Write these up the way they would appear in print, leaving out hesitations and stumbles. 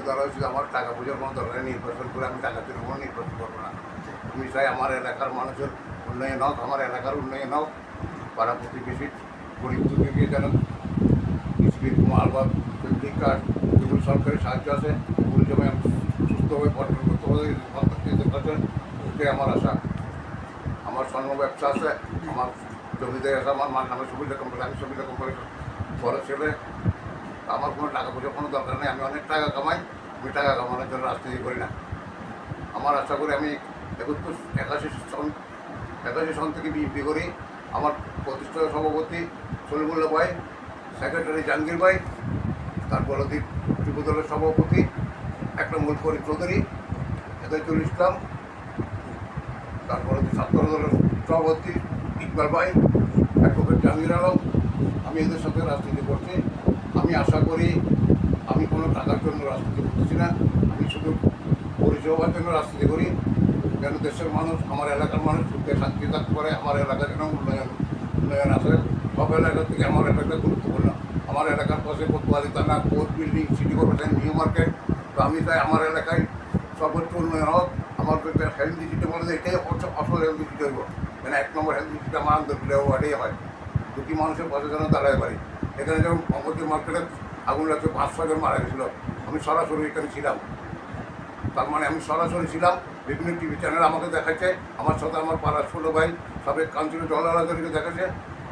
দ্বারা হচ্ছে আমার টাকা পয়সার কোনো দরকার নির্বাচন করে আমি টাকা তুলে কোনো নির্বাচন করবো না। আমি চাই আমার এলাকার মানুষের উন্নয়ন হোক, আমার এলাকার উন্নয়ন হোক, পাড়া প্রতিবেশী গরিব দুঃখীকে যেন স্পিড মালবাদ বিল্ডিং কার্ড যেগুলো সরকারি সাহায্য আছে ওগুলো যেন আমি সুস্থভাবে পঠন করতে পারি, ওটাই আমার আশা। আমার স্বর্ণ ব্যবসা আছে, আমার জমিতে আছে, আমার মার নামে সুবিধা কোম্পানি, আমি সুবিধা কোম্পানি বড় ছেলে। আমার কোনো টাকা পয়সা কোনো দরকার নেই, আমি অনেক টাকা কামাই, আমি টাকা কামানোর জন্য রাজনীতি করি না। আমার আশা করি আমি 81 সন থেকে বিএনপি করি। আমার প্রতিষ্ঠা সভাপতি সলিমুল্লাহ ভাই, সেক্রেটারি জাহাঙ্গীর ভাই, তারপরে যুবদলের সভাপতি একরামুল করিম চৌধুরী, হেদায়তুল ইসলাম, তারপরে ছাত্র দলের সভাপতি ইকবাল ভাই, অ্যাডভোকেট জাহাঙ্গীর আলম। আমি এদের সাথে রাজনীতি করছি। আমি আশা করি আমি কোনো টাকার জন্য রাজনীতি করতেছি না, আমি শুধু পরিষেবার জন্য রাজনীতি করি। যেন দেশের মানুষ, আমার এলাকার মানুষ সুখে শান্তি থাকতে পারে, আমার এলাকার যেন উন্নয়ন আছে। সব এলাকা থেকে আমার এলাকা গুরুত্বপূর্ণ। আমার এলাকার পাশে কোতোয়ালি থানা, court building, city corporation, new market. তো আমি চাই আমার এলাকায় সর্বোচ্চ উন্নয়ন হোক। আমার হেলথ সিটি বলে এটাই আসল হেলথ সিটি হইব, মানে 1 নম্বর হেলথ সিটি আমার আন্দোলন ওয়ার্ডেই হয়। দুটি মানুষের পাশে যেন দাঁড়াতে পারি। এখানে যেমন অঙ্গতি মার্কেটে আগুন লাগছে, 5-6 জন মারা গেছিলো, আমি সরাসরি এখানে ছিলাম। তার মানে আমি সরাসরি ছিলাম। বিভিন্ন টিভি চ্যানেল আমাকে দেখাচ্ছে, আমার সাথে আমার পাড়ার ছোটো ভাই সাবেক কাউন্সিলর জলালাদেরকে দেখাচ্ছে।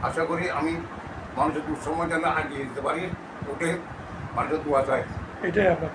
আশা করি আমি মানুষের দুঃসময় যেন এগিয়ে যেতে পারি, ওটাই মানুষের দোয়া চাই। এটাই আপনার